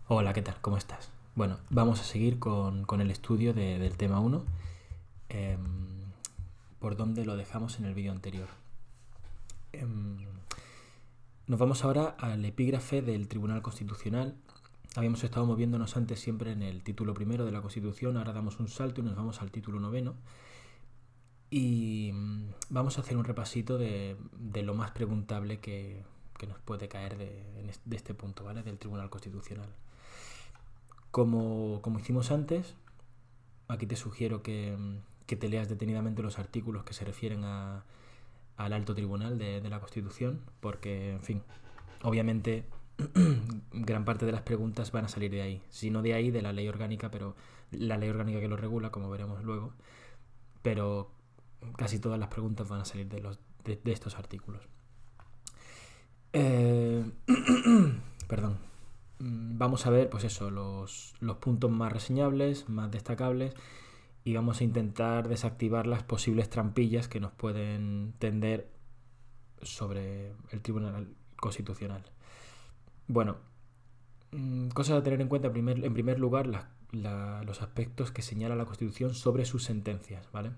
Hola, ¿qué tal? ¿Cómo estás? Bueno, vamos a seguir con el estudio del tema uno, por donde lo dejamos en el vídeo anterior. Em, Nos vamos ahora al epígrafe del Tribunal Constitucional. Habíamos estado moviéndonos antes siempre en el título primero de la Constitución, ahora damos un salto y nos vamos al título noveno. Y vamos a hacer un repasito de lo más preguntable que nos puede caer de este punto, ¿vale? Del Tribunal Constitucional. Como hicimos antes, aquí te sugiero que te leas detenidamente los artículos que se refieren al alto tribunal de la Constitución, porque, en fin, obviamente gran parte de las preguntas van a salir de ahí. Si no de ahí, de la ley orgánica, pero la ley orgánica que lo regula, como veremos luego, pero casi todas las preguntas van a salir de estos artículos. Eh, Perdón. Vamos a ver, pues eso, los puntos más reseñables, más destacables, y vamos a intentar desactivar las posibles trampillas que nos pueden tender sobre el Tribunal Constitucional. Bueno, cosas a tener en cuenta en primer lugar los aspectos que señala la Constitución sobre sus sentencias, ¿vale?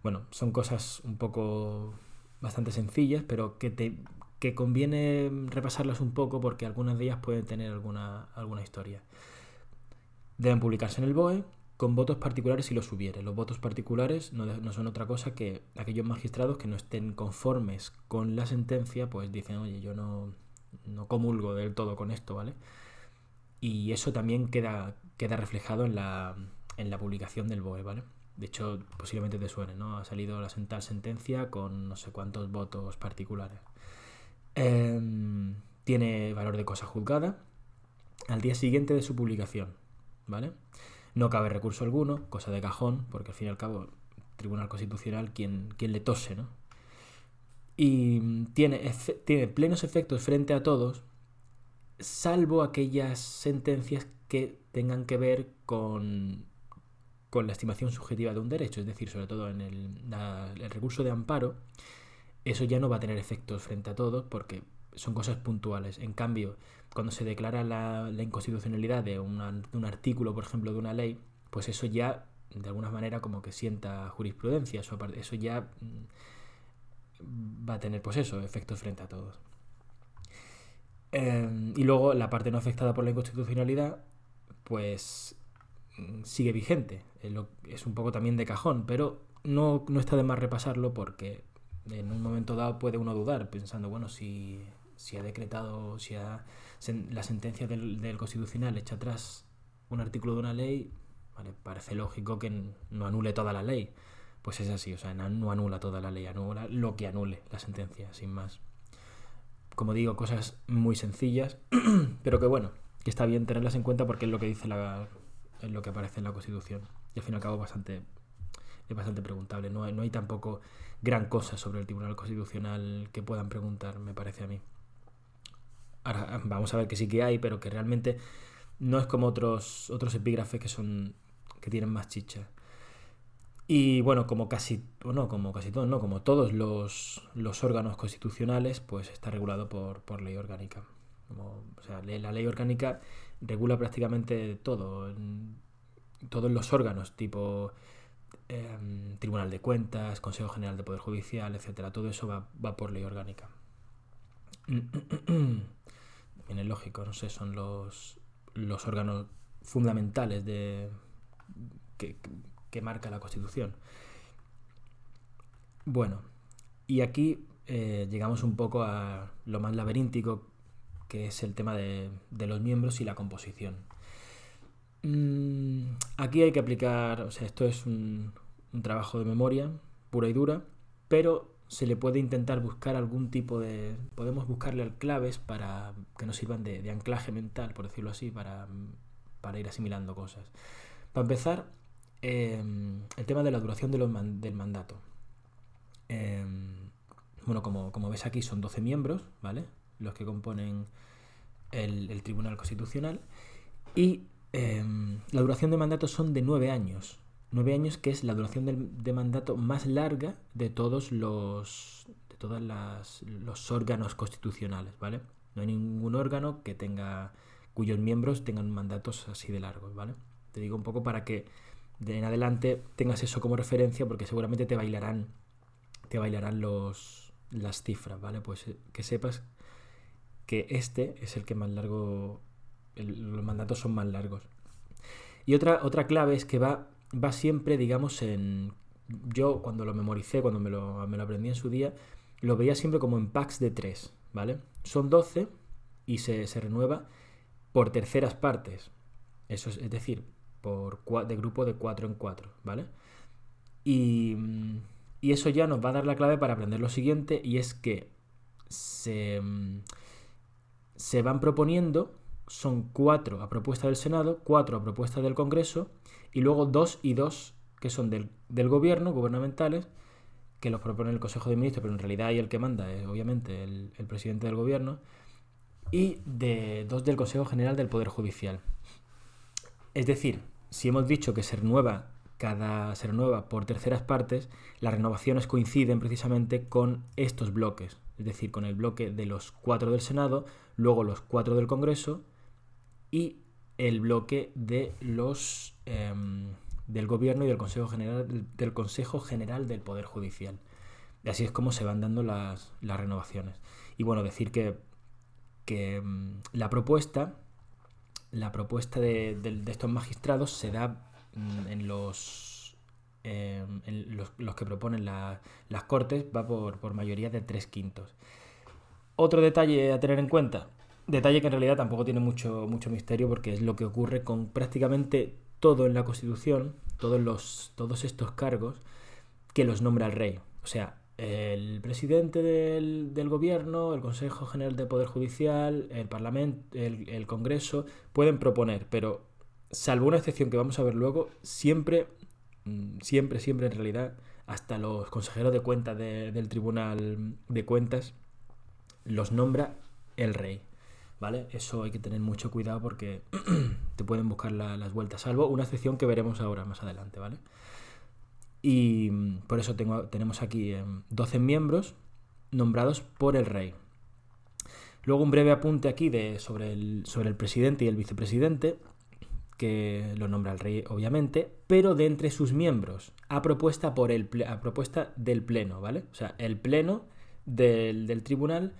Bueno, son cosas un poco bastante sencillas, pero que conviene repasarlas un poco porque algunas de ellas pueden tener alguna historia. Deben publicarse en el BOE con votos particulares si los hubiere. Los votos particulares no son otra cosa que aquellos magistrados que no estén conformes con la sentencia, pues dicen, oye, yo no comulgo del todo con esto, ¿vale? Y eso también queda reflejado en la publicación del BOE, ¿vale? De hecho, posiblemente te suene, ¿no? Ha salido la tal sentencia con no sé cuántos votos particulares. Tiene valor de cosa juzgada al día siguiente de su publicación, ¿vale? No cabe recurso alguno, cosa de cajón, porque al fin y al cabo, Tribunal Constitucional, quien le tose, ¿no? Y tiene plenos efectos frente a todos, salvo aquellas sentencias que tengan que ver con la estimación subjetiva de un derecho, es decir, sobre todo en el recurso de amparo, eso ya no va a tener efectos frente a todos porque son cosas puntuales. En cambio, cuando se declara la inconstitucionalidad de un artículo, por ejemplo, de una ley, pues eso ya, de alguna manera, como que sienta jurisprudencia. Eso ya va a tener, pues eso, efectos frente a todos. Y luego la parte no afectada por la inconstitucionalidad, pues sigue vigente. Es un poco también de cajón, pero no está de más repasarlo porque en un momento dado puede uno dudar, pensando, bueno, si ha decretado, la sentencia del Constitucional echa atrás un artículo de una ley, vale, parece lógico que no anule toda la ley. Pues es así, o sea, no anula toda la ley, anula lo que anule la sentencia, sin más. Como digo, cosas muy sencillas, pero que bueno, que está bien tenerlas en cuenta porque es lo que dice es lo que aparece en la Constitución. Y al fin y al cabo es bastante preguntable. No hay tampoco gran cosa sobre el Tribunal Constitucional que puedan preguntar, me parece a mí. Ahora vamos a ver que sí que hay, pero que realmente no es como otros epígrafes que tienen más chicha. Y bueno, como todos los órganos constitucionales, pues está regulado por ley orgánica. O sea, la ley orgánica regula prácticamente todo. Todos los órganos, tipo Tribunal de Cuentas, Consejo General de Poder Judicial, etcétera. Todo eso va por ley orgánica. Bien, es lógico, no sé, son los órganos fundamentales que, que marca la Constitución. Bueno, y aquí llegamos un poco a lo más laberíntico, que es el tema de los miembros y la composición. Aquí hay que aplicar, o sea, esto es un trabajo de memoria pura y dura, pero se le puede intentar buscar algún tipo de... Podemos buscarle claves para que nos sirvan de anclaje mental, por decirlo así, para ir asimilando cosas. Para empezar, el tema de la duración del mandato. Eh, bueno, como ves aquí son 12 miembros, ¿vale? Los que componen el Tribunal Constitucional. Y la duración de mandato son de 9 años. 9 años, que es la duración de mandato más larga de todos los órganos constitucionales, ¿vale? No hay ningún órgano cuyos miembros tengan mandatos así de largos, ¿vale? Te digo un poco para que de en adelante tengas eso como referencia, porque seguramente te bailarán las cifras, ¿vale? Pues que sepas que este es el que más largo, los mandatos son más largos. Y otra clave es que va siempre, digamos, yo cuando lo memoricé, cuando me lo aprendí en su día, lo veía siempre como en packs de 3, ¿vale? Son 12 y se renueva por terceras partes. Eso es decir, de grupo de 4 en 4, ¿vale? Y, y eso ya nos va a dar la clave para aprender lo siguiente, y es que se van proponiendo, son 4 a propuesta del Senado, 4 a propuesta del Congreso, y luego 2 y 2 que son del gobierno, gubernamentales, que los propone el Consejo de Ministros, pero en realidad ahí el que manda es obviamente el presidente del gobierno, y de 2 del Consejo General del Poder Judicial. Es decir, si hemos dicho que se renueva por terceras partes, las renovaciones coinciden precisamente con estos bloques, es decir, con el bloque de los 4 del Senado, luego los 4 del Congreso y el bloque de los del Gobierno y del Consejo General del Poder Judicial. Y así es como se van dando las renovaciones. Y bueno, decir que la propuesta de estos magistrados se da en los que proponen las Cortes, va por mayoría de 3/5. Otro detalle a tener en cuenta, detalle que en realidad tampoco tiene mucho misterio, porque es lo que ocurre con prácticamente todo en la Constitución, todos estos cargos, que los nombra el rey. O sea, el presidente del gobierno, el Consejo General del Poder Judicial, el Parlamento, el Congreso, pueden proponer, pero salvo una excepción que vamos a ver luego, siempre en realidad, hasta los consejeros de cuentas del Tribunal de Cuentas los nombra el rey, ¿vale? Eso hay que tener mucho cuidado porque te pueden buscar las vueltas, salvo una excepción que veremos ahora más adelante, ¿vale? Y por eso tenemos aquí 12 miembros nombrados por el rey. Luego un breve apunte aquí sobre el presidente y el vicepresidente, que lo nombra el rey obviamente, pero de entre sus miembros, a propuesta del pleno, ¿vale? O sea, el pleno del tribunal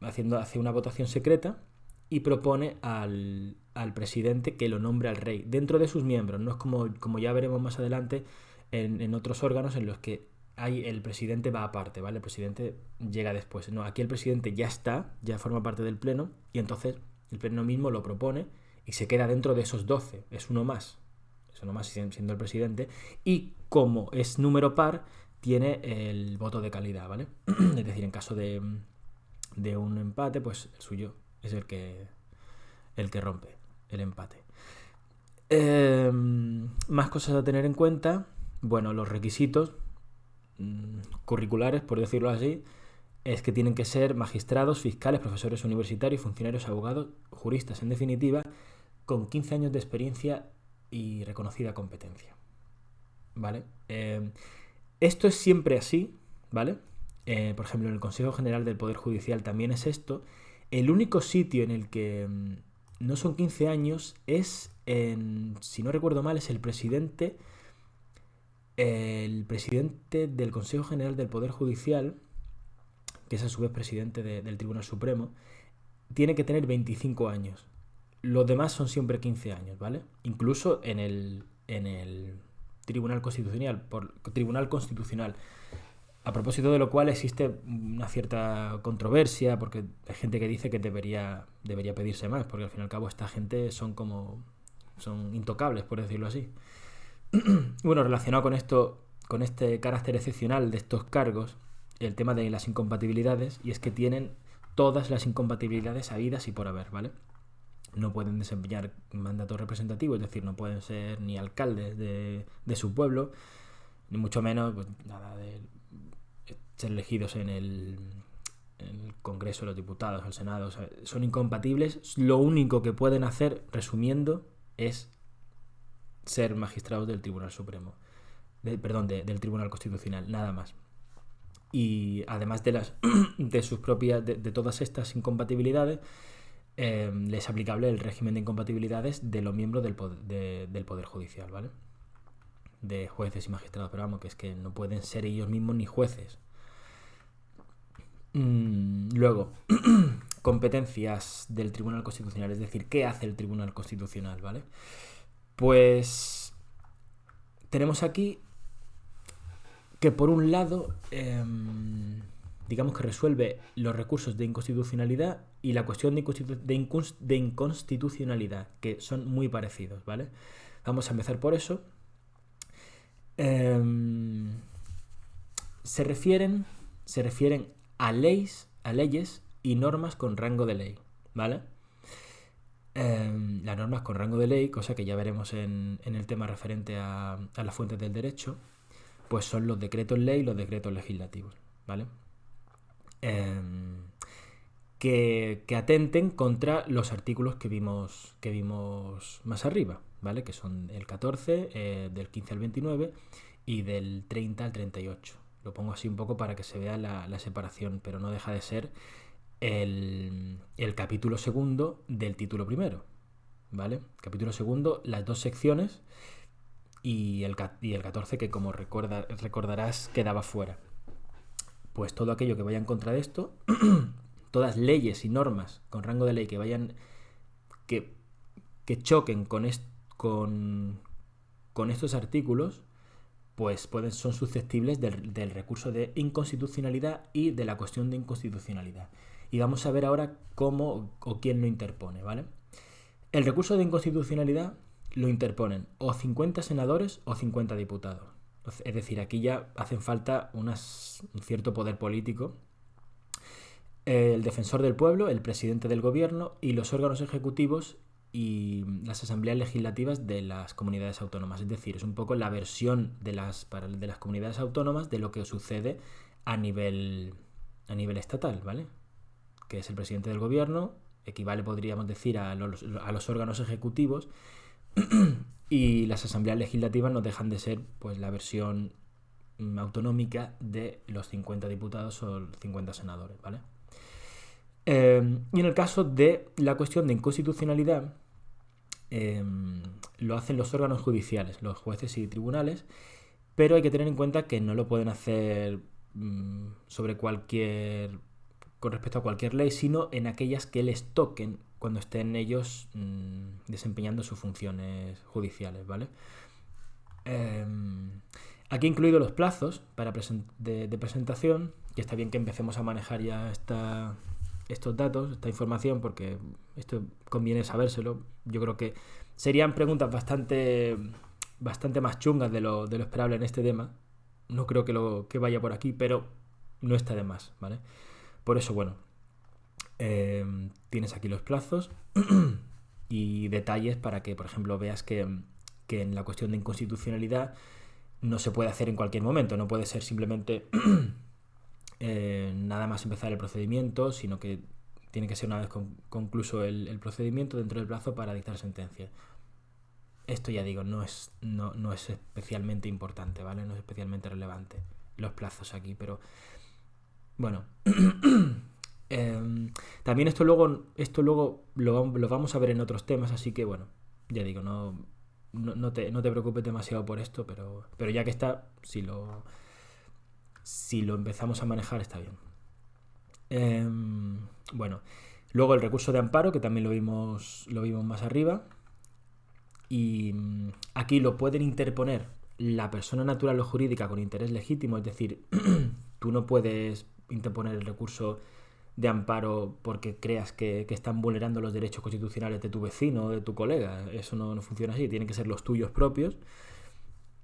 hace una votación secreta y propone al presidente que lo nombre al rey dentro de sus miembros. No es como ya veremos más adelante en otros órganos en los que el presidente va aparte, ¿vale? El presidente llega después. No, aquí el presidente ya forma parte del pleno, y entonces el pleno mismo lo propone y se queda dentro de esos 12. Es uno más siendo el presidente, y como es número par, tiene el voto de calidad, ¿vale? Es decir, en caso de un empate, pues el suyo es el que rompe el empate. Más cosas a tener en cuenta. Bueno, los requisitos curriculares, por decirlo así, es que tienen que ser magistrados, fiscales, profesores universitarios, funcionarios, abogados, juristas, en definitiva, con 15 años de experiencia y reconocida competencia, ¿vale? Esto es siempre así, ¿vale? Por ejemplo, en el Consejo General del Poder Judicial también es esto. El único sitio en el que no son 15 años es si no recuerdo mal, es el presidente del Consejo General del Poder Judicial, que es a su vez presidente del Tribunal Supremo, tiene que tener 25 años. Los demás son siempre 15 años, ¿vale? Incluso en el Tribunal Constitucional, a propósito de lo cual existe una cierta controversia, porque hay gente que dice que debería pedirse más, porque al fin y al cabo esta gente son intocables, por decirlo así. Bueno, relacionado con este carácter excepcional de estos cargos, el tema de las incompatibilidades, y es que tienen todas las incompatibilidades habidas y por haber, ¿vale? No pueden desempeñar mandatos representativos, es decir, no pueden ser ni alcaldes de su pueblo, ni mucho menos pues, nada de ser elegidos en el Congreso de los Diputados, el Senado. O sea, son incompatibles. Lo único que pueden hacer, resumiendo, es ser magistrados del Tribunal Supremo, del Tribunal Constitucional, nada más. y además de sus propias de todas estas incompatibilidades, les es aplicable el régimen de incompatibilidades de los miembros del Poder Judicial, ¿vale? De jueces y magistrados, pero vamos, que es que no pueden ser ellos mismos ni jueces. Luego, competencias del Tribunal Constitucional, es decir, ¿qué hace el Tribunal Constitucional, ¿vale? Pues tenemos aquí que por un lado, digamos que resuelve los recursos de inconstitucionalidad y la cuestión de inconstitucionalidad, que son muy parecidos, ¿vale? Vamos a empezar por eso. Se refieren a leyes y normas con rango de ley, ¿vale? Las normas con rango de ley, cosa que ya veremos en el tema referente a las fuentes del derecho, pues son los decretos ley y los decretos legislativos, ¿vale? Que atenten contra los artículos que vimos más arriba, ¿vale? Que son el 14, del 15 al 29 y del 30 al 38. Lo pongo así un poco para que se vea la separación, pero no deja de ser el capítulo segundo del título primero, ¿vale? Capítulo segundo, las dos secciones y el 14 que, como recordarás, quedaba fuera. Pues todo aquello que vaya en contra de esto, todas leyes y normas con rango de ley que vayan que choquen con estos artículos, pues son susceptibles del recurso de inconstitucionalidad y de la cuestión de inconstitucionalidad. Y vamos a ver ahora cómo o quién lo interpone, ¿vale? El recurso de inconstitucionalidad lo interponen o 50 senadores o 50 diputados. Es decir, aquí ya hacen falta un cierto poder político. El defensor del pueblo, el presidente del gobierno y los órganos ejecutivos y las asambleas legislativas de las comunidades autónomas. Es decir, es un poco la versión de las comunidades autónomas de lo que sucede a nivel estatal, ¿vale? Que es el presidente del gobierno, equivale, podríamos decir, a los órganos ejecutivos, y las asambleas legislativas no dejan de ser, pues, la versión autonómica de los 50 diputados o 50 senadores, ¿vale? Y en el caso de la cuestión de inconstitucionalidad, lo hacen los órganos judiciales, los jueces y tribunales, pero hay que tener en cuenta que no lo pueden hacer con respecto a cualquier ley, sino en aquellas que les toquen cuando estén ellos desempeñando sus funciones judiciales, ¿vale? Aquí he incluido los plazos de presentación, y está bien que empecemos a manejar ya estos datos, esta información, porque esto conviene sabérselo. Yo creo que serían preguntas bastante más chungas de lo esperable en este tema. No creo que vaya por aquí, pero no está de más, ¿vale? Por eso, bueno, tienes aquí los plazos y detalles para que, por ejemplo, veas que en la cuestión de inconstitucionalidad no se puede hacer en cualquier momento, no puede ser simplemente nada más empezar el procedimiento, sino que tiene que ser una vez concluso el procedimiento dentro del plazo para dictar sentencia. Esto, ya digo, no es especialmente importante, ¿vale? No es especialmente relevante los plazos aquí, pero bueno. También esto luego lo vamos a ver en otros temas, así que bueno, ya digo, no te preocupes demasiado por esto, pero ya que está, si lo empezamos a manejar está bien. Bueno, luego el recurso de amparo, que también lo vimos más arriba, y aquí lo pueden interponer la persona natural o jurídica con interés legítimo, es decir, tú no puedes interponer el recurso de amparo porque creas que están vulnerando los derechos constitucionales de tu vecino o de tu colega. Eso no funciona así, tienen que ser los tuyos propios,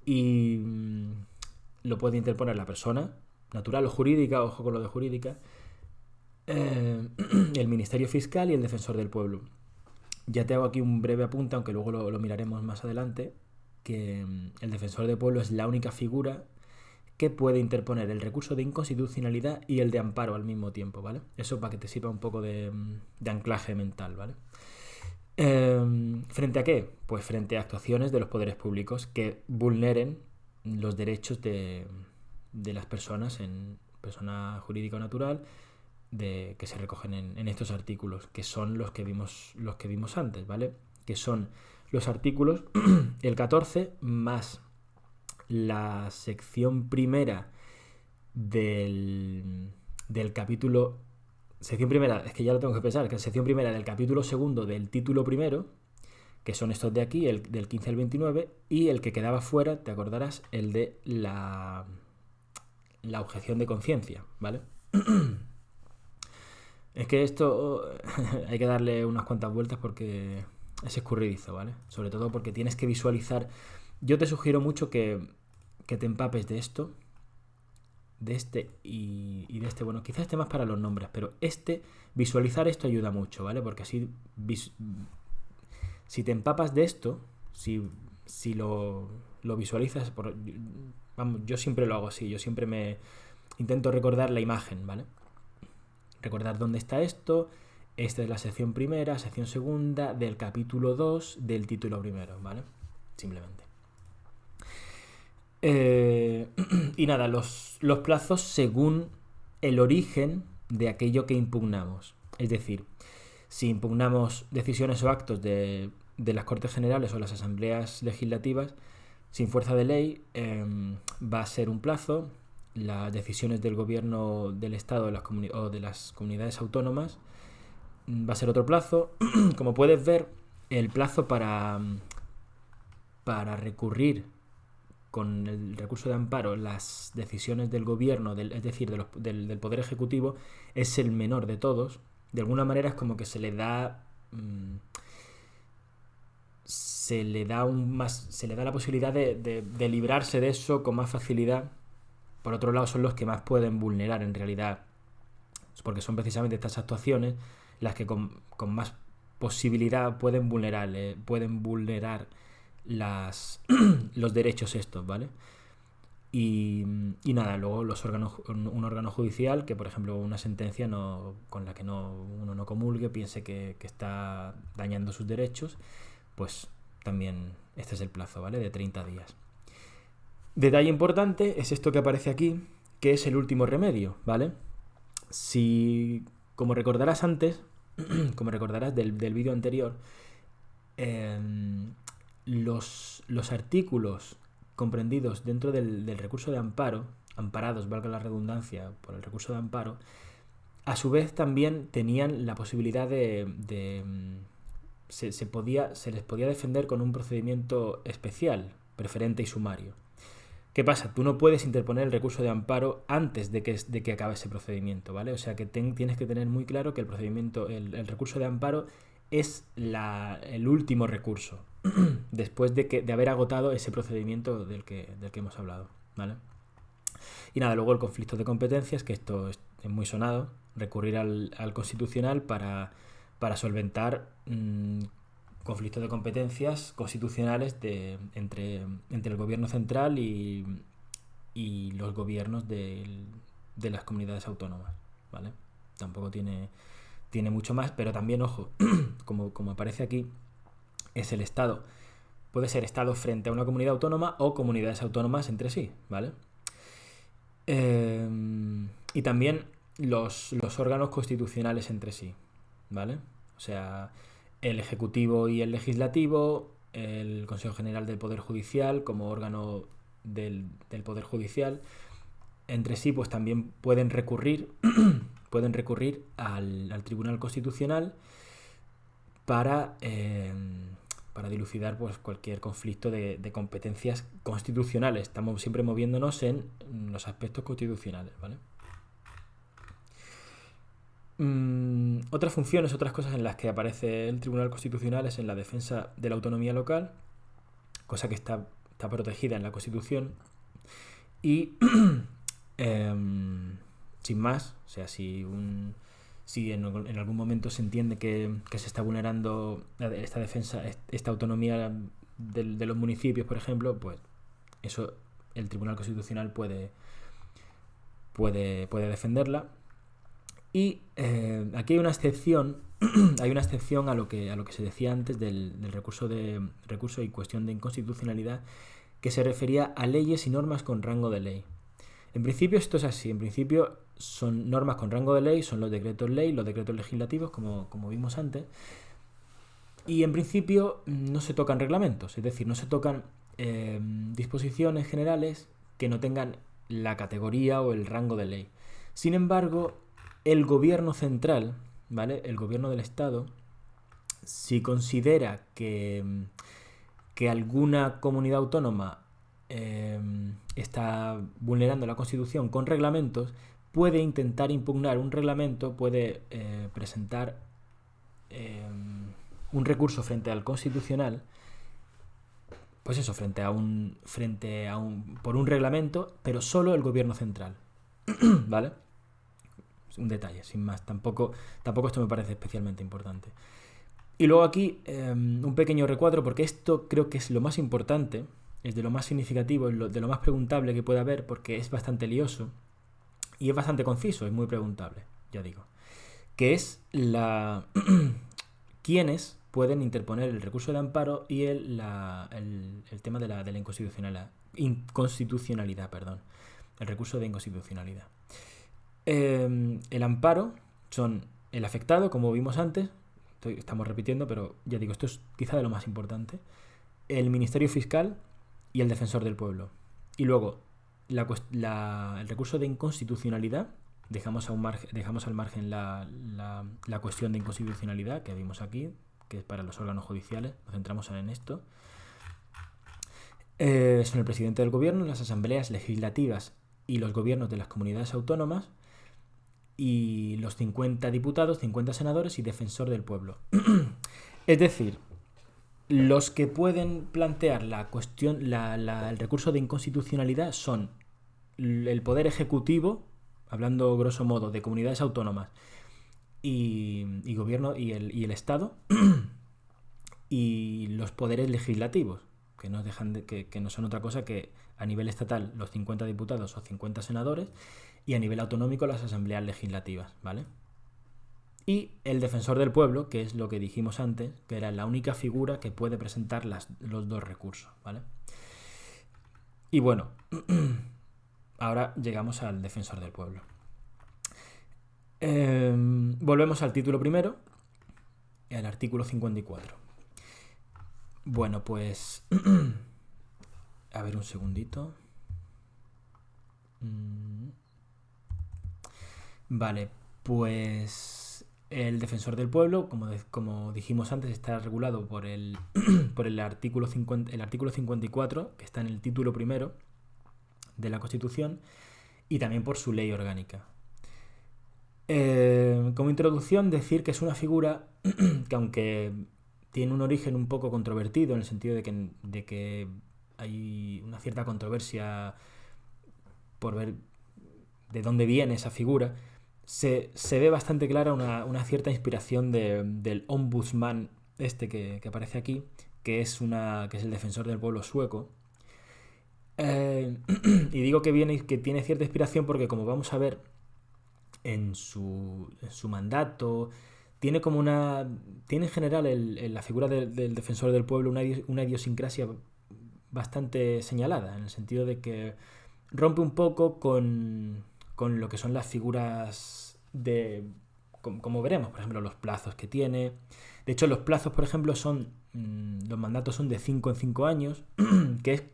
y lo puede interponer la persona natural o jurídica, ojo con lo de jurídica, el Ministerio Fiscal y el Defensor del Pueblo. Ya te hago aquí un breve apunte, aunque luego lo miraremos más adelante, que el Defensor del Pueblo es la única figura que puede interponer el recurso de inconstitucionalidad y el de amparo al mismo tiempo, ¿vale? Eso para que te sirva un poco de anclaje mental, ¿vale? ¿Frente a qué? Pues frente a actuaciones de los poderes públicos que vulneren los derechos de las personas persona jurídica o natural, que se recogen en estos artículos, que son los que vimos antes, ¿vale? Que son los artículos, el 14 más la sección primera del capítulo... Sección primera, es que ya lo tengo que pensar, que la sección primera del capítulo segundo del título primero, que son estos de aquí, el del 15 al 29, y el que quedaba fuera, te acordarás, el de la objeción de conciencia, ¿vale? Es que esto hay que darle unas cuantas vueltas porque es escurridizo, ¿vale? Sobre todo porque tienes que visualizar. Yo te sugiero mucho que te empapes de esto, de este y de este. Bueno, quizás este más para los nombres, pero visualizar esto ayuda mucho, ¿vale? Porque así, si te empapas de esto, si lo visualizas, vamos, yo siempre lo hago así, yo siempre me intento recordar la imagen, ¿vale? Recordar dónde está esto. Esta es la sección primera, sección segunda, del capítulo 2, del título primero, ¿vale? Simplemente. Y nada, los plazos según el origen de aquello que impugnamos. Es decir, si impugnamos decisiones o actos de las Cortes Generales o las Asambleas Legislativas sin fuerza de ley, va a ser un plazo. Las decisiones del gobierno del Estado o de las comunidades autónomas va a ser otro plazo. Como puedes ver, el plazo para recurrir con el recurso de amparo las decisiones del gobierno, es decir, del Poder Ejecutivo, es el menor de todos. De alguna manera es como que se le da la posibilidad de librarse de eso con más facilidad. Por otro lado, son los que más pueden vulnerar en realidad, porque son precisamente estas actuaciones las que con más posibilidad pueden vulnerar los derechos estos, ¿vale? Y nada, luego un órgano judicial que, por ejemplo, una sentencia con la que uno no comulgue, piense que está dañando sus derechos, pues también este es el plazo, ¿vale? De 30 días. Detalle importante es esto que aparece aquí, que es el último remedio, ¿vale? Como recordarás del vídeo anterior, los artículos comprendidos dentro del recurso de amparo, amparados, valga la redundancia, por el recurso de amparo, a su vez también tenían la posibilidad se les podía defender con un procedimiento especial, preferente y sumario. ¿Qué pasa? Tú no puedes interponer el recurso de amparo antes de que acabe ese procedimiento, ¿vale? O sea que tienes que tener muy claro que el recurso de amparo es el último recurso después de haber agotado ese procedimiento del que hemos hablado, ¿vale? Y nada, luego el conflicto de competencias, que esto es muy sonado, recurrir al Constitucional para solventar conflictos de competencias constitucionales entre el gobierno central y los gobiernos de las comunidades autónomas, ¿vale? Tampoco tiene mucho más, pero también, ojo, como aparece aquí, es el Estado. Puede ser Estado frente a una comunidad autónoma o comunidades autónomas entre sí, ¿vale? Y también los órganos constitucionales entre sí, ¿vale? O sea, el Ejecutivo y el Legislativo, el Consejo General del Poder Judicial como órgano del Poder Judicial, entre sí pues también pueden recurrir al Tribunal Constitucional para dilucidar pues cualquier conflicto de competencias constitucionales. Estamos siempre moviéndonos en los aspectos constitucionales, ¿vale? Otras funciones, otras cosas en las que aparece el Tribunal Constitucional es en la defensa de la autonomía local, cosa que está protegida en la Constitución, y sin más, o sea, si en algún momento se entiende que se está vulnerando esta defensa, esta autonomía de los municipios, por ejemplo, pues eso el Tribunal Constitucional puede defenderla. Y aquí hay una excepción a lo que se decía antes del recurso y cuestión de inconstitucionalidad, que se refería a leyes y normas con rango de ley. En principio esto es así. En principio son normas con rango de ley, son los decretos ley, los decretos legislativos, como vimos antes. Y en principio no se tocan reglamentos, es decir, no se tocan disposiciones generales que no tengan la categoría o el rango de ley. Sin embargo, el gobierno central, ¿vale? El gobierno del Estado, si considera que alguna comunidad autónoma está vulnerando la Constitución con reglamentos, puede intentar impugnar un reglamento, puede presentar un recurso frente al Constitucional, pues eso, por un reglamento, pero solo el gobierno central. ¿Vale? Un detalle, sin más. Tampoco esto me parece especialmente importante. Y luego aquí un pequeño recuadro, porque esto creo que es lo más importante, es de lo más significativo, es de lo más preguntable que puede haber, porque es bastante lioso y es bastante conciso, es muy preguntable, ya digo. Que es quiénes pueden interponer el recurso de amparo y el tema de la inconstitucionalidad, el recurso de inconstitucionalidad. El amparo son el afectado, como vimos antes, estamos repitiendo, pero ya digo, esto es quizá de lo más importante, el Ministerio Fiscal y el Defensor del Pueblo. Y luego, el recurso de inconstitucionalidad, dejamos al margen la cuestión de inconstitucionalidad que vimos aquí, que es para los órganos judiciales, nos centramos en esto. Son el presidente del gobierno, las asambleas legislativas y los gobiernos de las comunidades autónomas, y los 50 diputados, 50 senadores y defensor del pueblo. Es decir, los que pueden plantear la cuestión, el recurso de inconstitucionalidad son el Poder Ejecutivo, hablando grosso modo de comunidades autónomas, y gobierno y el Estado, y los poderes legislativos, que no son otra cosa que a nivel estatal los 50 diputados o 50 senadores, y a nivel autonómico las asambleas legislativas, ¿vale? Y el defensor del pueblo, que es lo que dijimos antes, que era la única figura que puede presentar los dos recursos, ¿vale? Y bueno, ahora llegamos al defensor del pueblo. Volvemos al título primero, el artículo 54. Bueno, pues a ver un segundito. Vale, pues el defensor del pueblo, como dijimos antes, está regulado por el artículo 54, que está en el título primero de la Constitución, y también por su ley orgánica. Como introducción, decir que es una figura que, aunque tiene un origen un poco controvertido, en el sentido de que hay una cierta controversia por ver de dónde viene esa figura, se ve bastante clara una cierta inspiración del ombudsman que aparece aquí, que es el defensor del pueblo sueco. Y digo que tiene cierta inspiración porque, como vamos a ver en su mandato, tiene en general la figura del defensor del pueblo una idiosincrasia bastante señalada, en el sentido de que rompe un poco con lo que son las figuras como veremos, por ejemplo, los plazos que tiene. De hecho, los plazos, por ejemplo, los mandatos son de 5 en 5 años, que es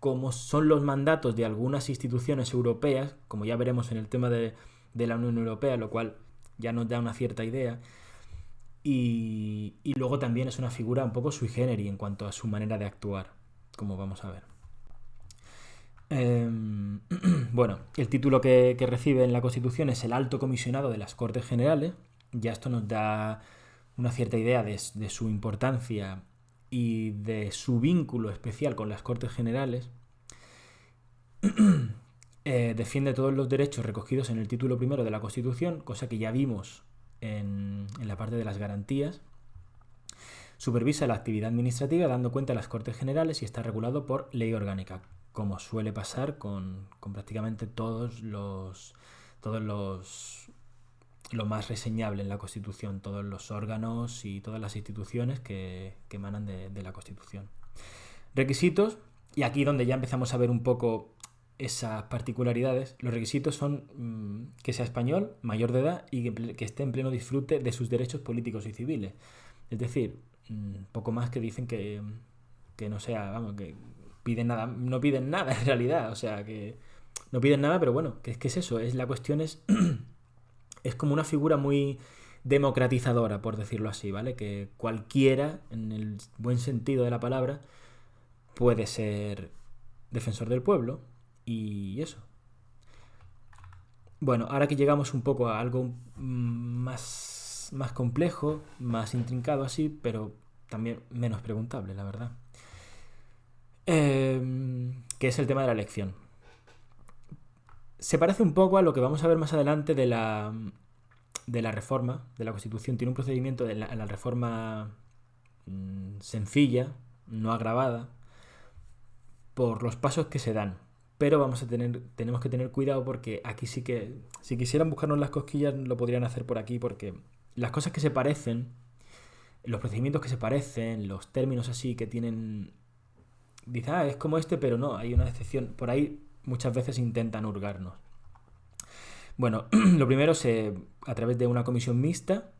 como son los mandatos de algunas instituciones europeas, como ya veremos en el tema de la Unión Europea, lo cual ya nos da una cierta idea. Y luego también es una figura un poco sui generis en cuanto a su manera de actuar, como vamos a ver. Bueno, el título que recibe en la Constitución es el Alto Comisionado de las Cortes Generales. Ya esto nos da una cierta idea de su importancia y de su vínculo especial con las Cortes Generales. Defiende todos los derechos recogidos en el título primero de la Constitución, cosa que ya vimos en la parte de las garantías. Supervisa la actividad administrativa dando cuenta a las Cortes Generales y está regulado por ley orgánica, como suele pasar con prácticamente todos lo más reseñable en la Constitución, todos los órganos y todas las instituciones que emanan de la Constitución. Requisitos, y aquí donde ya empezamos a ver un poco esas particularidades, los requisitos son que sea español, mayor de edad y que esté en pleno disfrute de sus derechos políticos y civiles. Es decir, poco más que dicen que no sea, vamos, que piden nada, no piden nada en realidad, o sea, que no piden nada, pero bueno, que es eso, la cuestión es como una figura muy democratizadora, por decirlo así, ¿vale? Que cualquiera, en el buen sentido de la palabra, puede ser defensor del pueblo y eso. Bueno, ahora que llegamos un poco a algo más complejo, más intrincado así, pero también menos preguntable, la verdad. Que es el tema de la elección. Se parece un poco a lo que vamos a ver más adelante de la reforma de la Constitución. Tiene un procedimiento de la reforma sencilla, no agravada, por los pasos que se dan. Pero tenemos que tener cuidado porque aquí sí que, si quisieran buscarnos las cosquillas, lo podrían hacer por aquí, porque las cosas que se parecen, los procedimientos que se parecen, los términos así que tienen... Dice, es como este, pero no, hay una excepción. Por ahí muchas veces intentan hurgarnos. Bueno, lo primero, a través de una comisión mixta,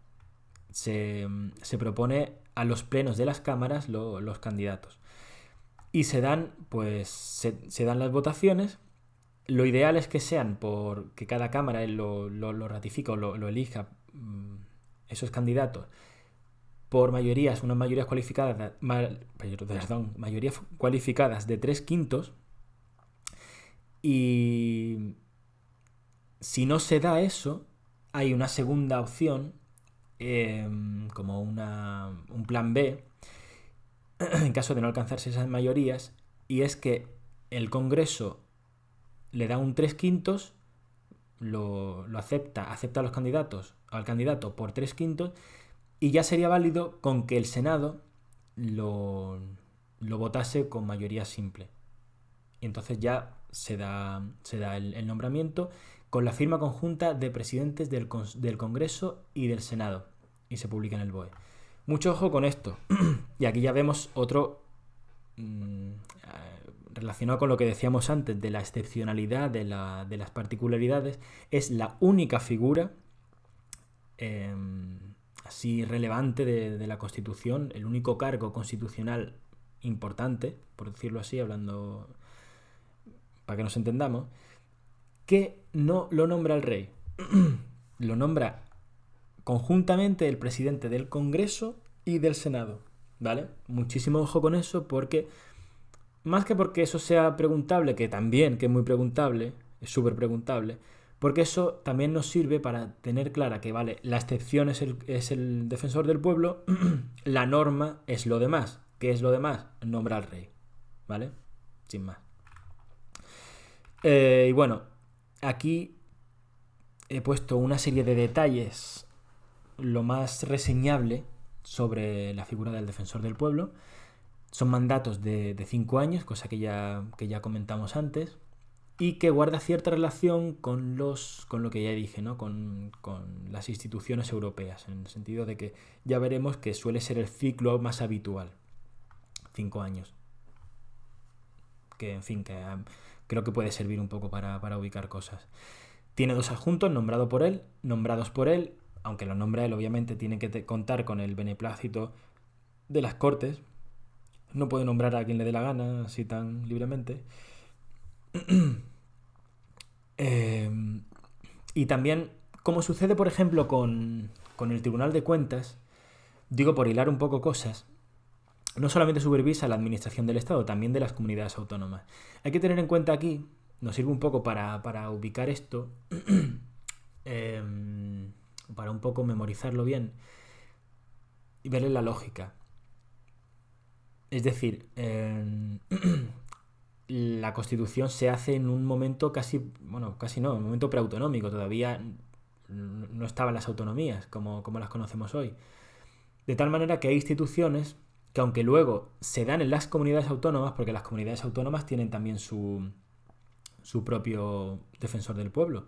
se propone a los plenos de las cámaras los candidatos. Y se dan las votaciones. Lo ideal es que sean que cada cámara lo ratifica o lo elija esos candidatos por mayorías, unas mayorías cualificadas, mayorías cualificadas de 3/5. Y si no se da eso, hay una segunda opción, como un plan B, en caso de no alcanzarse esas mayorías, y es que el Congreso le da un 3/5, lo acepta a los candidatos, al candidato por 3/5, y ya sería válido con que el Senado lo votase con mayoría simple. Y entonces ya se da el nombramiento con la firma conjunta de presidentes del Congreso y del Senado, y se publica en el BOE. Mucho ojo con esto. Y aquí ya vemos otro relacionado con lo que decíamos antes de la excepcionalidad, de las particularidades. Es la única figura así relevante de la Constitución, el único cargo constitucional importante, por decirlo así, hablando para que nos entendamos, que no lo nombra el rey. Lo nombra conjuntamente el presidente del Congreso y del Senado, ¿vale? Muchísimo ojo con eso, porque más que porque eso sea preguntable, que también, que es muy preguntable, es súper preguntable, porque eso también nos sirve para tener clara que, vale, la excepción es el defensor del pueblo, la norma es lo demás. ¿Qué es lo demás? Nombra al rey, ¿vale? Sin más. Y bueno, aquí he puesto una serie de detalles lo más reseñable sobre la figura del defensor del pueblo. Son mandatos de 5 años, cosa que ya comentamos antes, y que guarda cierta relación con lo que ya dije, ¿no? Con las instituciones europeas, en el sentido de que ya veremos que suele ser el ciclo más habitual. 5 años. Que, en fin, que creo que puede servir un poco para ubicar cosas. Tiene 2 adjuntos nombrados por él, aunque lo nombra él, obviamente tiene que contar con el beneplácito de las Cortes. No puede nombrar a quien le dé la gana, así tan libremente. Y también, como sucede, por ejemplo, con el Tribunal de Cuentas, digo por hilar un poco cosas, no solamente supervisa la administración del Estado, también de las comunidades autónomas. Hay que tener en cuenta aquí, nos sirve un poco para ubicar esto, para un poco memorizarlo bien y verle la lógica. Es decir, la Constitución se hace en un momento casi no, un momento preautonómico, todavía no estaban las autonomías como las conocemos hoy. De tal manera que hay instituciones que, aunque luego se dan en las comunidades autónomas, porque las comunidades autónomas tienen también su propio defensor del pueblo,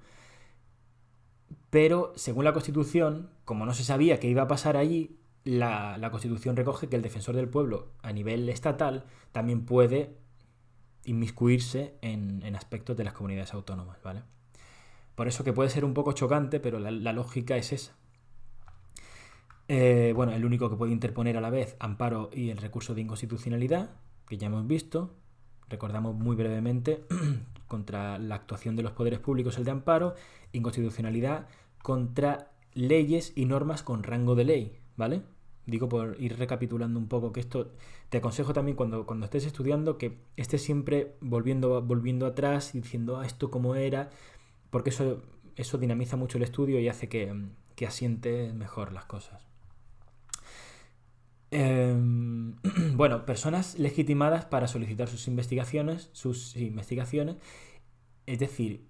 pero según la Constitución, como no se sabía qué iba a pasar allí, la Constitución recoge que el defensor del pueblo a nivel estatal también puede inmiscuirse en aspectos de las comunidades autónomas, ¿vale? Por eso que puede ser un poco chocante, pero la lógica es esa. Bueno, el único que puede interponer a la vez amparo y el recurso de inconstitucionalidad, que ya hemos visto, recordamos muy brevemente, contra la actuación de los poderes públicos el de amparo, inconstitucionalidad contra leyes y normas con rango de ley, ¿vale? Digo por ir recapitulando un poco, que esto te aconsejo también cuando estés estudiando que estés siempre volviendo atrás y diciendo, esto cómo era, porque eso dinamiza mucho el estudio y hace que asiente mejor las cosas. Bueno, personas legitimadas para solicitar sus investigaciones, es decir,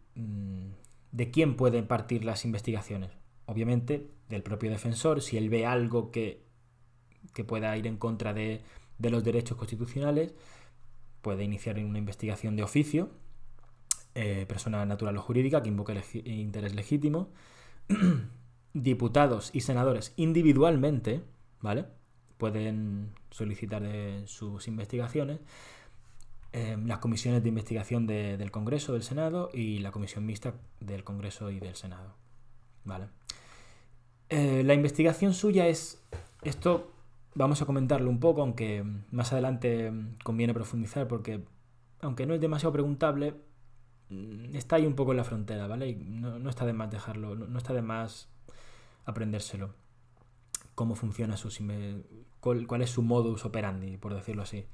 ¿de quién pueden partir las investigaciones? Obviamente del propio defensor, si él ve algo que pueda ir en contra de los derechos constitucionales, puede iniciar una investigación de oficio, persona natural o jurídica que invoque interés legítimo, diputados y senadores individualmente, ¿vale? Pueden solicitar sus investigaciones, las comisiones de investigación del Congreso, del Senado y la comisión mixta del Congreso y del Senado, ¿vale? La investigación suya es, esto vamos a comentarlo un poco, aunque más adelante conviene profundizar porque, aunque no es demasiado preguntable, está ahí un poco en la frontera, ¿vale? Y no está de más dejarlo, no está de más aprendérselo. Cómo funciona cuál es su modus operandi, por decirlo así.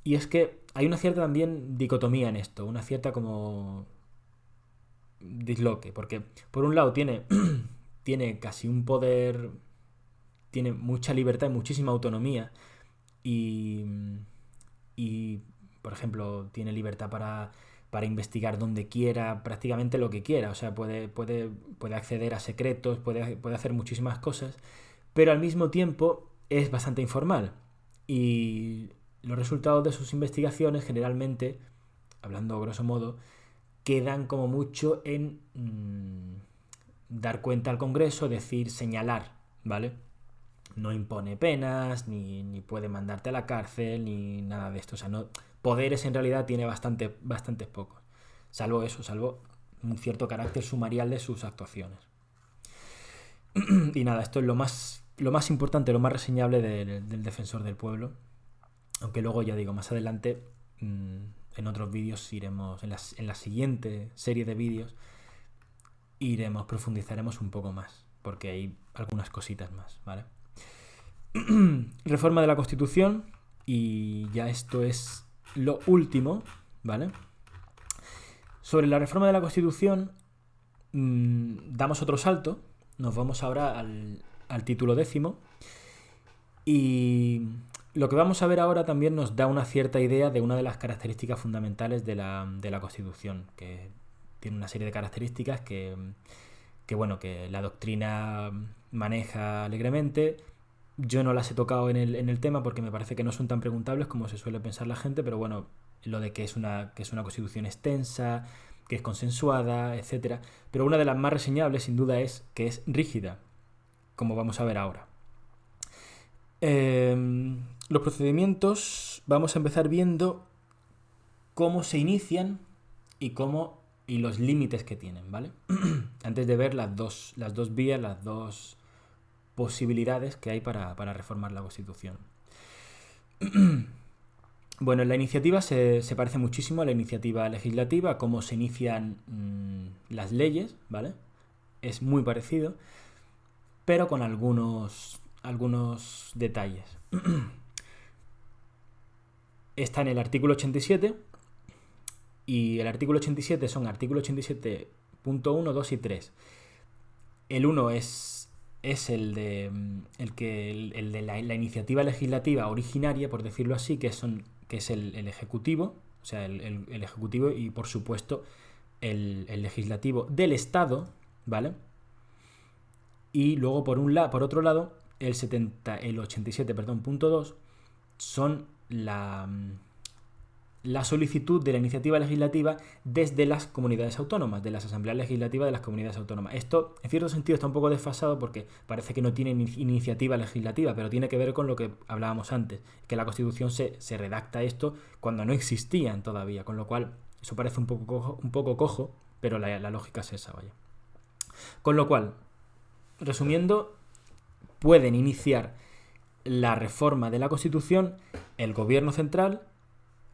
Y es que hay una cierta también dicotomía en esto, una cierta como disloque, porque por un lado tiene casi un poder, tiene mucha libertad y muchísima autonomía y por ejemplo, tiene libertad para investigar donde quiera, prácticamente lo que quiera, o sea, puede acceder a secretos, puede hacer muchísimas cosas, pero al mismo tiempo es bastante informal y los resultados de sus investigaciones generalmente, hablando grosso modo, quedan como mucho en dar cuenta al Congreso, decir, señalar, ¿vale? No impone penas, ni puede mandarte a la cárcel, ni nada de esto. O sea, poderes en realidad tiene bastantes pocos. Salvo un cierto carácter sumarial de sus actuaciones. Y nada, esto es lo más importante, lo más reseñable del defensor del pueblo. Aunque luego, ya digo, más adelante, en otros vídeos iremos, en la siguiente serie de vídeos, profundizaremos un poco más, porque hay algunas cositas más, ¿vale? Reforma de la Constitución, y ya esto es lo último, ¿vale? Sobre la reforma de la Constitución, damos otro salto, nos vamos ahora al título 10, y lo que vamos a ver ahora también nos da una cierta idea de una de las características fundamentales de la Constitución, que tiene una serie de características que la doctrina maneja alegremente. Yo no las he tocado en el tema porque me parece que no son tan preguntables como se suele pensar la gente, pero bueno, lo de que es una Constitución extensa, que es consensuada, etcétera. Pero una de las más reseñables, sin duda, es que es rígida, como vamos a ver ahora. Los procedimientos, vamos a empezar viendo cómo se inician y los límites que tienen, ¿vale? Antes de ver las dos vías, las dos posibilidades que hay para reformar la Constitución. Bueno, la iniciativa se parece muchísimo a la iniciativa legislativa, cómo se inician las leyes, ¿vale? Es muy parecido, pero con algunos detalles. Está en el artículo 87, y el artículo 87 son artículo 87.1, 2 y 3. El 1 es el de la iniciativa legislativa originaria, por decirlo así, que es el Ejecutivo, o sea, el Ejecutivo y, por supuesto, el Legislativo del Estado, ¿vale? Y luego, por otro lado, el 87.2 son la solicitud de la iniciativa legislativa desde las comunidades autónomas, de las asambleas legislativas de las comunidades autónomas. Esto, en cierto sentido, está un poco desfasado porque parece que no tiene iniciativa legislativa, pero tiene que ver con lo que hablábamos antes, que la Constitución se redacta esto cuando no existían todavía, con lo cual eso parece un poco cojo, pero la lógica es esa, vaya. Con lo cual, resumiendo, pueden iniciar la reforma de la Constitución el Gobierno central,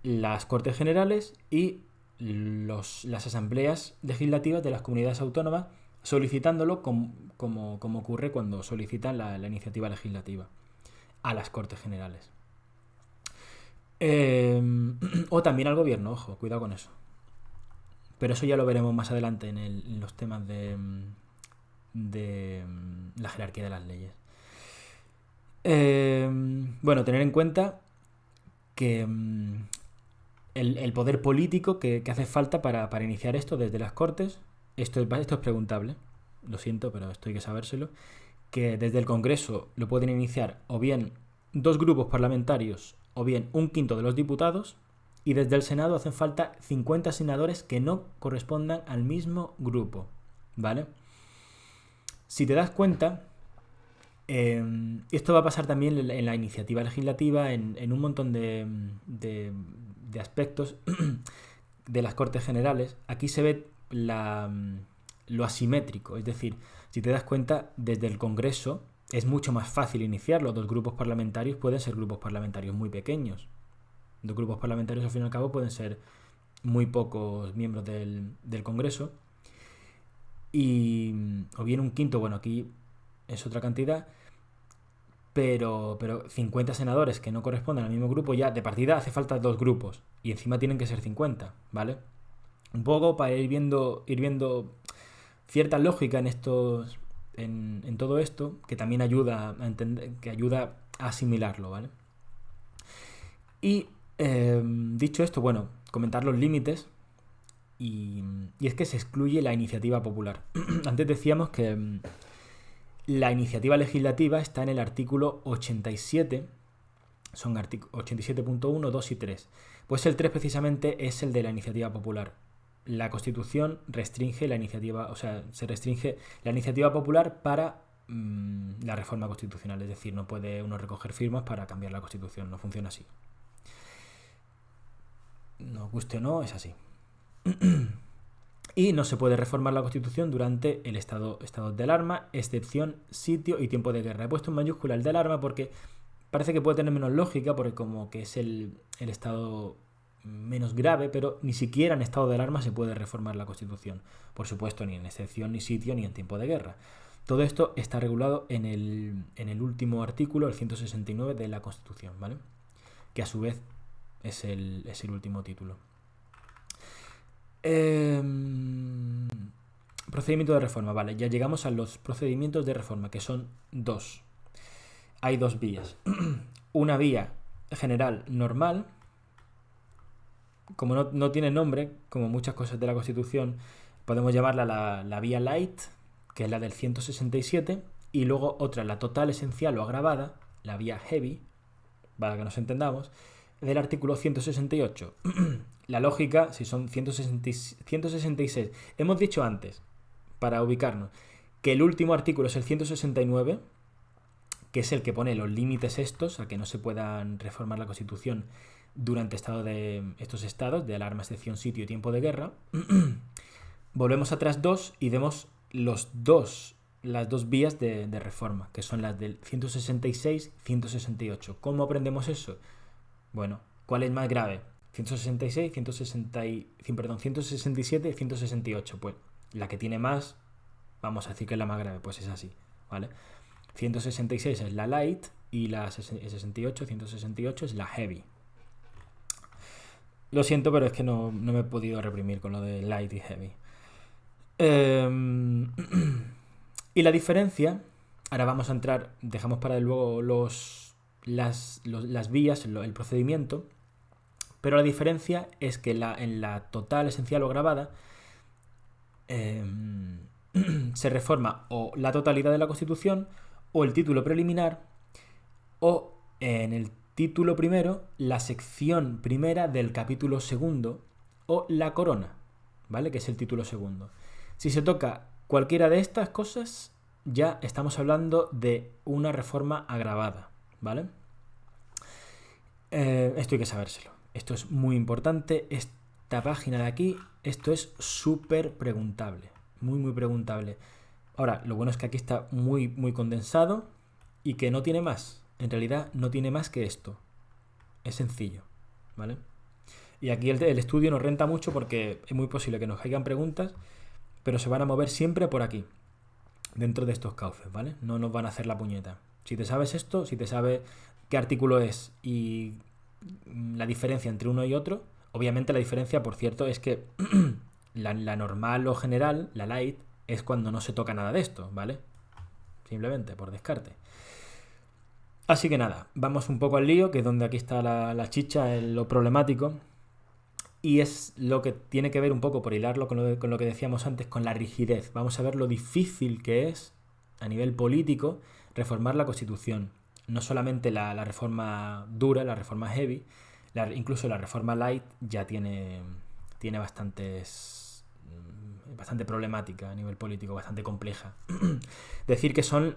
las Cortes Generales y las asambleas legislativas de las comunidades autónomas, solicitándolo como ocurre cuando solicitan la iniciativa legislativa a las Cortes Generales. O también al Gobierno, ojo, cuidado con eso. Pero eso ya lo veremos más adelante en los temas de la jerarquía de las leyes. Bueno, tener en cuenta que el poder político que hace falta para iniciar esto desde las Cortes, esto es preguntable, lo siento, pero esto hay que sabérselo, que desde el Congreso lo pueden iniciar o bien 2 grupos parlamentarios o bien 1/5 de los diputados, y desde el Senado hacen falta 50 senadores que no correspondan al mismo grupo, ¿vale? Si te das cuenta, esto va a pasar también en la iniciativa legislativa, en un montón de aspectos de las Cortes Generales. Aquí se ve lo asimétrico, es decir, si te das cuenta, desde el Congreso es mucho más fácil iniciarlo. 2 grupos parlamentarios pueden ser grupos parlamentarios muy pequeños. 2 grupos parlamentarios, al fin y al cabo, pueden ser muy pocos miembros del Congreso. O bien 1/5, bueno, aquí es otra cantidad, pero 50 senadores que no corresponden al mismo grupo, ya de partida hace falta 2 grupos, y encima tienen que ser 50, ¿vale? Un poco para ir viendo cierta lógica en todo esto, que también ayuda a entender, que ayuda a asimilarlo, ¿vale? Y dicho esto, bueno, comentar los límites, y es que se excluye la iniciativa popular. Antes decíamos que la iniciativa legislativa está en el artículo 87, son 87.1, 2 y 3. Pues el 3 precisamente es el de la iniciativa popular. La Constitución restringe la iniciativa, o sea, se restringe la iniciativa popular para la reforma constitucional, es decir, no puede uno recoger firmas para cambiar la Constitución, no funciona así. Nos guste o no, es así. Y no se puede reformar la Constitución durante el estado de alarma, excepción, sitio y tiempo de guerra. He puesto en mayúscula el de alarma porque parece que puede tener menos lógica, porque como que es el estado menos grave, pero ni siquiera en estado de alarma se puede reformar la Constitución. Por supuesto, ni en excepción, ni sitio, ni en tiempo de guerra. Todo esto está regulado en el último artículo, el 169 de la Constitución, ¿vale? Que a su vez es el último título. Procedimiento de reforma, vale, ya llegamos a los procedimientos de reforma, que son 2. Hay 2 vías. Una vía general normal, como no tiene nombre, como muchas cosas de la Constitución, podemos llamarla la vía light, que es la del 167, y luego otra, la total, esencial o agravada, la vía heavy, para que nos entendamos, del artículo 168. La lógica, si son 166, hemos dicho antes, para ubicarnos, que el último artículo es el 169, que es el que pone los límites estos a que no se puedan reformar la Constitución durante estos estados de alarma, excepción, sitio y tiempo de guerra. Volvemos atrás 2 y vemos las dos vías de reforma, que son las del 166 y 168. ¿Cómo aprendemos eso? Bueno, ¿cuál es más grave? 166, 167 y 168. Pues la que tiene más, vamos a decir que es la más grave, pues es así, ¿vale? 166 es la light y la 168 es la heavy. Lo siento, pero es que no me he podido reprimir con lo de light y heavy. Y la diferencia, ahora vamos a entrar, dejamos para luego las vías, el procedimiento, pero la diferencia es que en la total, esencial o agravada se reforma o la totalidad de la Constitución, o el título preliminar, o en título primero, la sección primera del capítulo segundo o la corona, ¿vale? Que es el título segundo. Si se toca cualquiera de estas cosas, ya estamos hablando de una reforma agravada, ¿vale? Esto hay que sabérselo. Esto es muy importante. Esta página de aquí, esto es súper preguntable. Muy, muy preguntable. Ahora, lo bueno es que aquí está muy, muy condensado y que no tiene más. En realidad no tiene más que esto. Es sencillo, ¿vale? Y aquí el estudio nos renta mucho porque es muy posible que nos caigan preguntas, pero se van a mover siempre por aquí, dentro de estos cauces, ¿vale? No nos van a hacer la puñeta. Si te sabes esto, si te sabes qué artículo es y la diferencia entre uno y otro, obviamente la diferencia, por cierto, es que la normal o general, la light, es cuando no se toca nada de esto, ¿vale? Simplemente, por descarte. Así que nada, vamos un poco al lío, que es donde aquí está la chicha, lo problemático. Y es lo que tiene que ver un poco, por hilarlo con lo que decíamos antes, con la rigidez. Vamos a ver lo difícil que es, a nivel político, reformar la Constitución. No solamente la reforma dura, la reforma heavy, incluso la reforma light ya tiene bastante problemática a nivel político, bastante compleja. Decir que son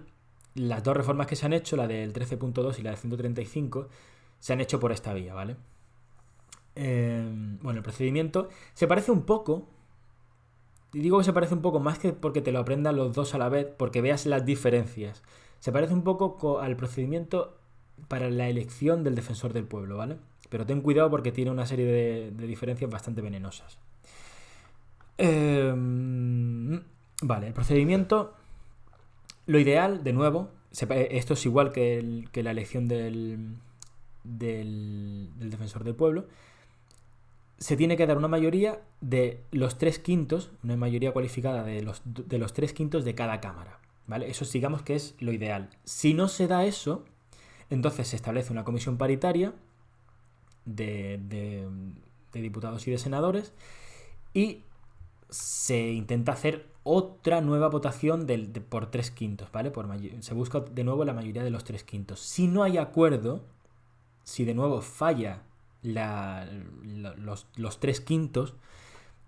las dos reformas que se han hecho, la del 13.2 y la del 135, se han hecho por esta vía, ¿vale? Bueno, el procedimiento se parece un poco, y digo que se parece un poco más que porque te lo aprendan los dos a la vez, porque veas las diferencias. Se parece un poco al procedimiento para la elección del defensor del pueblo, ¿vale? Pero ten cuidado porque tiene una serie de diferencias bastante venenosas. Vale, el procedimiento, lo ideal, de nuevo, esto es igual que la elección del defensor del pueblo. Se tiene que dar una mayoría de los 3/5, una mayoría cualificada de los 3/5 de cada cámara, ¿vale? Eso digamos que es lo ideal. Si no se da eso, entonces se establece una comisión paritaria de diputados y de senadores y se intenta hacer otra nueva votación por 3/5, ¿vale? Se busca de nuevo la mayoría de los 3/5. Si no hay acuerdo, si de nuevo falla los 3/5,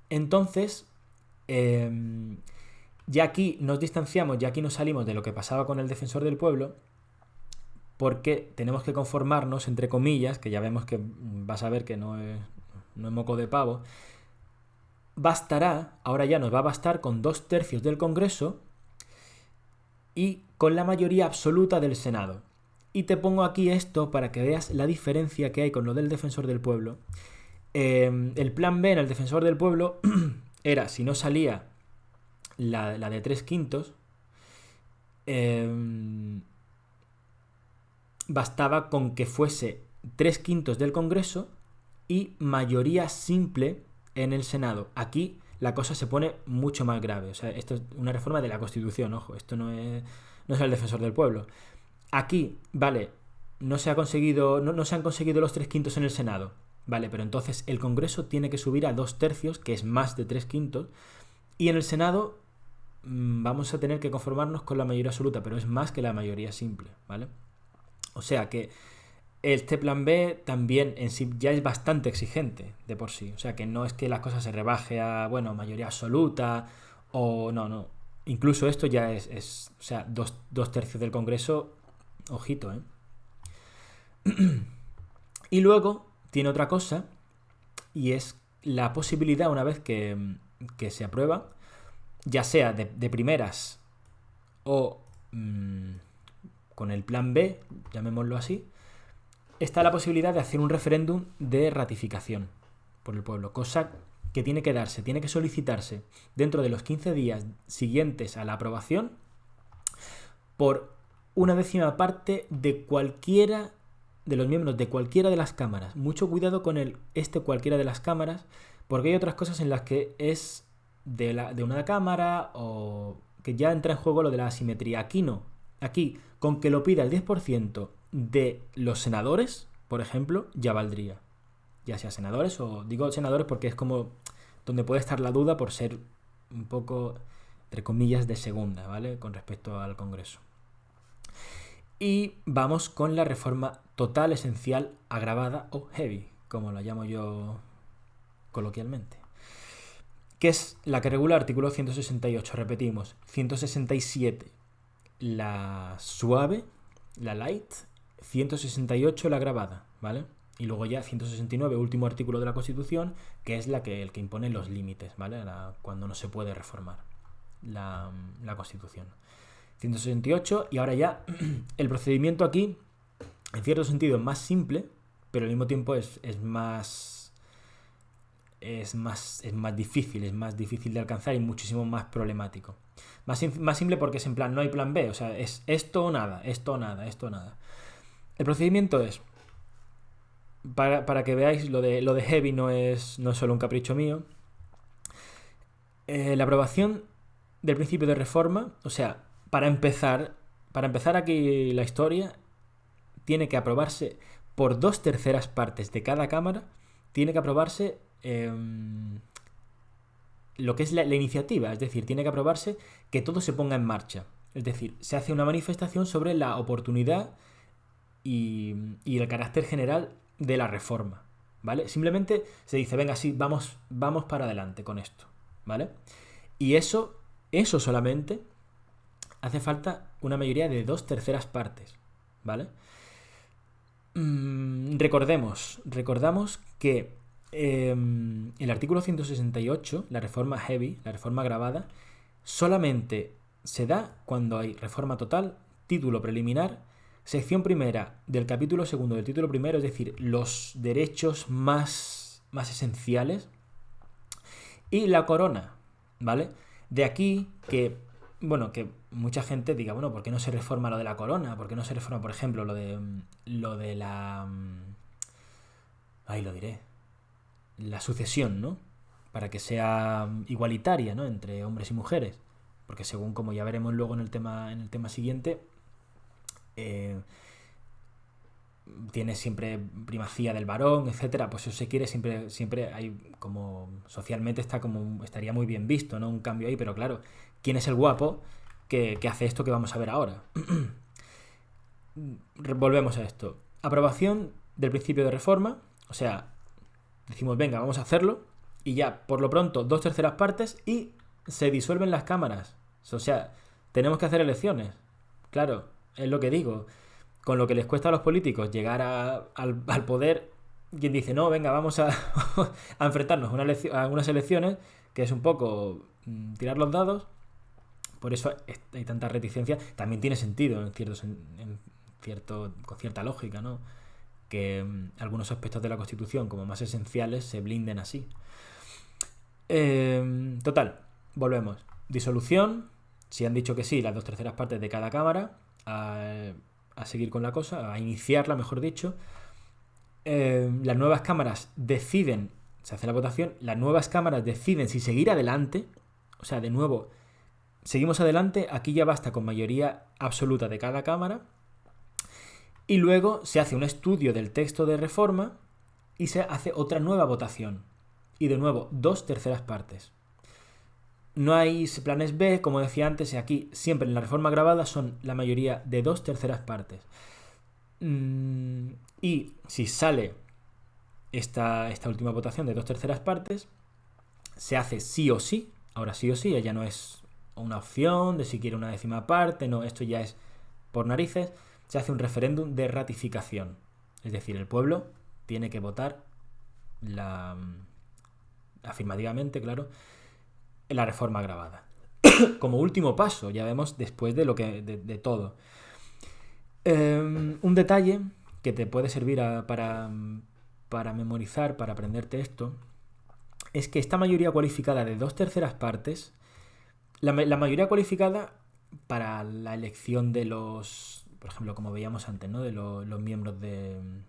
entonces ya aquí nos distanciamos, ya aquí nos salimos de lo que pasaba con el defensor del pueblo, porque tenemos que conformarnos, entre comillas, que ya vemos que vas a ver que no es moco de pavo. Ahora ya nos va a bastar con 2/3 del Congreso y con la mayoría absoluta del Senado. Y te pongo aquí esto para que veas la diferencia que hay con lo del defensor del pueblo. El plan B en el defensor del pueblo era, si no salía la de 3/5, bastaba con que fuese 3/5 del Congreso y mayoría simple en el Senado. Aquí la cosa se pone mucho más grave. O sea, esto es una reforma de la Constitución, ojo, esto no es el defensor del pueblo. Aquí, vale, no se han conseguido los 3/5 en el Senado, vale, pero entonces el Congreso tiene que subir a 2/3, que es más de 3/5, y en el Senado vamos a tener que conformarnos con la mayoría absoluta, pero es más que la mayoría simple, ¿vale? O sea que este plan B también en sí ya es bastante exigente de por sí. O sea que no es que la cosa se rebaje a, bueno, mayoría absoluta o no. Incluso esto ya es o sea, 2/3 del Congreso, ojito, ¿eh? Y luego tiene otra cosa y es la posibilidad, una vez que se aprueba, ya sea de primeras o con el plan B, llamémoslo así, está la posibilidad de hacer un referéndum de ratificación por el pueblo, cosa que tiene que darse, tiene que solicitarse dentro de los 15 días siguientes a la aprobación por una 10ª parte de cualquiera de los miembros de cualquiera de las cámaras. Mucho cuidado con cualquiera de las cámaras, porque hay otras cosas en las que es de una cámara o que ya entra en juego lo de la asimetría. Aquí no. Aquí, con que lo pida el 10% de los senadores, por ejemplo, ya valdría. Ya sea senadores o... Digo senadores porque es como donde puede estar la duda por ser un poco, entre comillas, de segunda, ¿vale? Con respecto al Congreso. Y vamos con la reforma total, esencial, agravada o heavy, como la llamo yo coloquialmente. Que es la que regula el artículo 168, repetimos, 167 la suave, la light, 168 la agravada, ¿vale? Y luego ya 169, último artículo de la Constitución, que es el que impone los límites, ¿vale? Cuando no se puede reformar la Constitución. 168, y ahora ya el procedimiento aquí, en cierto sentido, es más simple, pero al mismo tiempo es más difícil, es más difícil de alcanzar y muchísimo más problemático. Más simple porque es en plan, no hay plan B, o sea, es esto o nada, esto o nada, esto o nada. El procedimiento es, para que veáis, lo de heavy no es solo un capricho mío. La aprobación del principio de reforma, o sea, para empezar aquí la historia, tiene que aprobarse por 2/3 partes de cada cámara, tiene que aprobarse lo que es la iniciativa, es decir, tiene que aprobarse que todo se ponga en marcha. Es decir, se hace una manifestación sobre la oportunidad y el carácter general de la reforma, ¿vale? Simplemente se dice, venga, sí, vamos para adelante con esto, ¿vale? Y eso solamente hace falta una mayoría de 2/3 partes, ¿vale? Recordamos que el artículo 168, la reforma heavy, la reforma agravada, solamente se da cuando hay reforma total, título preliminar, sección primera del capítulo segundo del título primero, es decir, los derechos más esenciales, y la corona, ¿vale? De aquí que mucha gente diga, bueno, ¿por qué no se reforma lo de la corona? ¿Por qué no se reforma, por ejemplo, lo de la... lo diré. La sucesión, ¿no? Para que sea igualitaria, ¿no? Entre hombres y mujeres. Porque según, como ya veremos luego en el tema siguiente, tiene siempre primacía del varón, etcétera. Pues eso se quiere, siempre hay como socialmente estaría muy bien visto, ¿no? Un cambio ahí, pero claro, ¿quién es el guapo que hace esto que vamos a ver ahora? Volvemos a esto. Aprobación del principio de reforma, o sea, decimos, venga, vamos a hacerlo, y ya, por lo pronto, 2/3 partes y se disuelven las cámaras. O sea, tenemos que hacer elecciones. Claro, es lo que digo. Con lo que les cuesta a los políticos llegar al poder, quien dice, no, venga, vamos a enfrentarnos a unas elecciones, que es un poco tirar los dados. Por eso hay tanta reticencia. También tiene sentido, con cierta lógica, ¿no? Que algunos aspectos de la Constitución, como más esenciales, se blinden así. Total, volvemos. Disolución, si han dicho que sí, las 2/3 partes de cada cámara, a seguir con la cosa, a iniciarla, mejor dicho. Las nuevas cámaras deciden, se hace la votación, las nuevas cámaras deciden si seguir adelante, o sea, de nuevo, seguimos adelante, aquí ya basta con mayoría absoluta de cada cámara, y luego se hace un estudio del texto de reforma y se hace otra nueva votación. Y de nuevo, 2/3 partes. No hay planes B, como decía antes, y aquí siempre en la reforma agravada son la mayoría de 2/3 partes. Y si sale esta última votación de 2/3 partes, se hace sí o sí. Ahora sí o sí, ya no es una opción de si quiere una décima parte, no, esto ya es por narices. Se hace un referéndum de ratificación. Es decir, el pueblo tiene que votar afirmativamente, claro, la reforma agravada. Como último paso, ya vemos después de todo. Un detalle que te puede servir para memorizar, para aprenderte esto, es que esta mayoría cualificada de 2/3 partes, la mayoría cualificada para la elección de los, por ejemplo, como veíamos antes, ¿no? De los miembros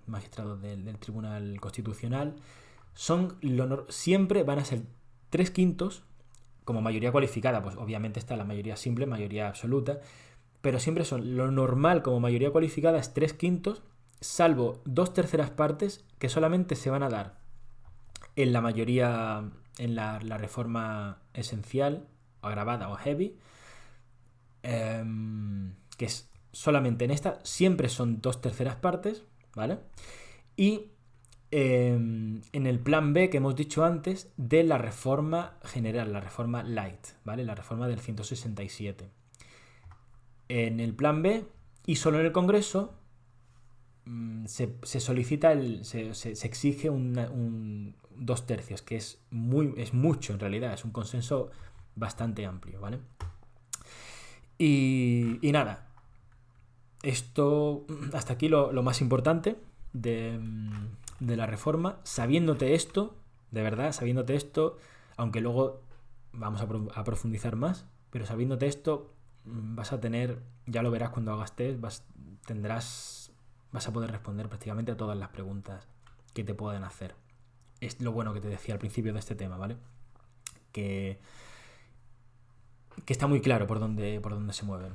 magistrados del Tribunal Constitucional, siempre van a ser 3/5 como mayoría cualificada. Pues obviamente está la mayoría simple, mayoría absoluta, pero siempre lo normal como mayoría cualificada es 3/5, salvo 2/3 partes que solamente se van a dar en la mayoría, en la reforma esencial, agravada o heavy, que es solamente en esta, siempre son 2/3 partes, ¿vale? Y en el plan B que hemos dicho antes de la reforma general, la reforma light, ¿vale? La reforma del 167. En el plan B y solo en el Congreso se solicita, se exige un 2/3, que es mucho en realidad, es un consenso bastante amplio, ¿vale? Y nada, esto, hasta aquí lo más importante de la reforma. Sabiéndote esto, de verdad, sabiéndote esto, aunque luego vamos a profundizar más, pero sabiéndote esto vas a tener, ya lo verás cuando hagas test, vas a poder responder prácticamente a todas las preguntas que te puedan hacer. Es lo bueno que te decía al principio de este tema, ¿vale? Que está muy claro por dónde se mueven.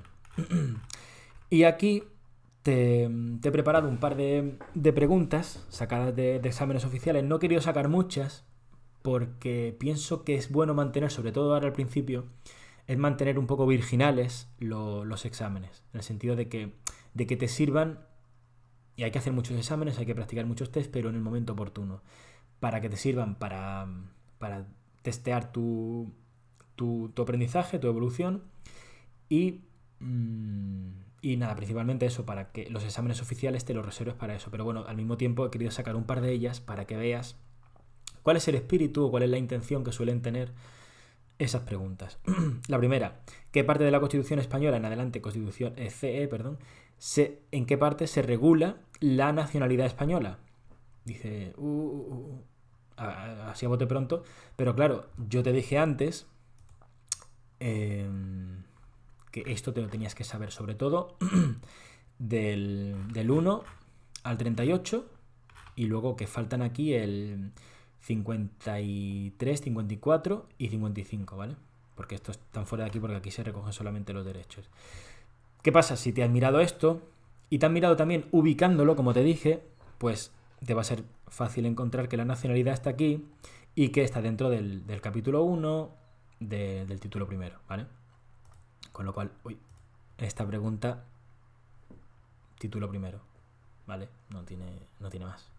Y aquí te he preparado un par de preguntas sacadas de exámenes oficiales. No he querido sacar muchas porque pienso que es bueno mantener, sobre todo ahora al principio, es mantener un poco virginales los exámenes, en el sentido de que te sirvan, y hay que hacer muchos exámenes, hay que practicar muchos test, pero en el momento oportuno, para que te sirvan para testear tu aprendizaje, tu evolución, y nada, principalmente eso, para que los exámenes oficiales te los reserves para eso. Pero bueno, al mismo tiempo he querido sacar un par de ellas para que veas cuál es el espíritu o cuál es la intención que suelen tener esas preguntas. La primera, ¿qué parte de la Constitución española en adelante, Constitución CE, perdón, en qué parte se regula la nacionalidad española? Dice, así a bote pronto, pero claro, yo te dije antes que esto te lo tenías que saber, sobre todo del 1 al 38, y luego que faltan aquí el 53, 54 y 55, ¿vale? Porque estos están fuera de aquí porque aquí se recogen solamente los derechos. ¿Qué pasa? Si te has mirado esto y te has mirado también ubicándolo, como te dije, pues te va a ser fácil encontrar que la nacionalidad está aquí y que está dentro del capítulo 1 del título primero, ¿vale? Con lo cual, esta pregunta, título primero, ¿vale? No tiene más.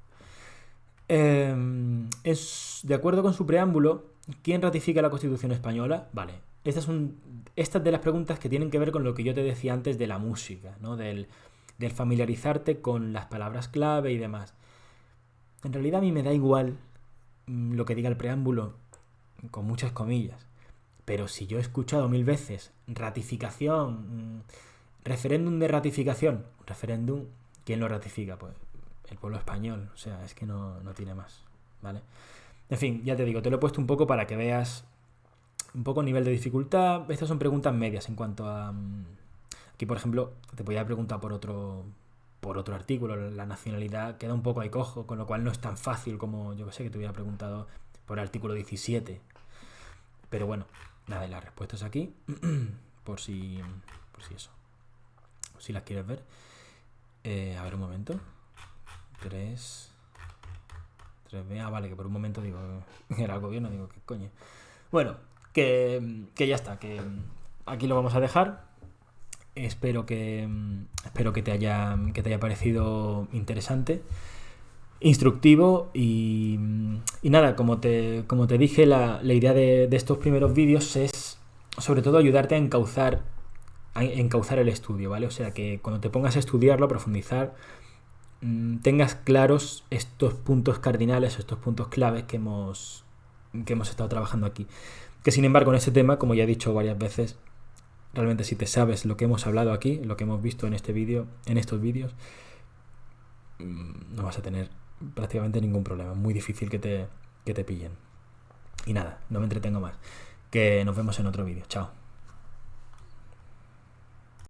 Es de acuerdo con su preámbulo, ¿quién ratifica la Constitución española? Vale, estas de las preguntas que tienen que ver con lo que yo te decía antes de la música, ¿no? Del familiarizarte con las palabras clave y demás. En realidad a mí me da igual lo que diga el preámbulo, con muchas comillas, pero si yo he escuchado 1000 veces ratificación, referéndum de ratificación, referéndum, ¿quién lo ratifica? Pues el pueblo español, o sea, es que no tiene más, ¿vale? En fin, ya te digo, te lo he puesto un poco para que veas un poco el nivel de dificultad. Estas son preguntas medias en cuanto a... Aquí, por ejemplo, te podía preguntar por otro artículo, la nacionalidad queda un poco ahí cojo, con lo cual no es tan fácil como, yo que sé, que te hubiera preguntado por el artículo 17. Pero bueno, nada, y las respuestas aquí, por si eso, si las quieres ver. A ver un momento. 3B, vale, que por un momento digo, era el gobierno, digo, ¿qué coño? Bueno, que ya está, que aquí lo vamos a dejar. Espero que te haya parecido interesante, instructivo y nada, como te dije, la idea de estos primeros vídeos es sobre todo ayudarte a encauzar el estudio, ¿vale? O sea, que cuando te pongas a estudiarlo, a profundizar, tengas claros estos puntos cardinales, estos puntos claves que hemos estado trabajando aquí. Que sin embargo, en este tema, como ya he dicho varias veces, realmente si te sabes lo que hemos hablado aquí, lo que hemos visto en estos vídeos, no vas a tener prácticamente ningún problema. Es muy difícil que te pillen. Y nada, no me entretengo más. Que nos vemos en otro vídeo. Chao.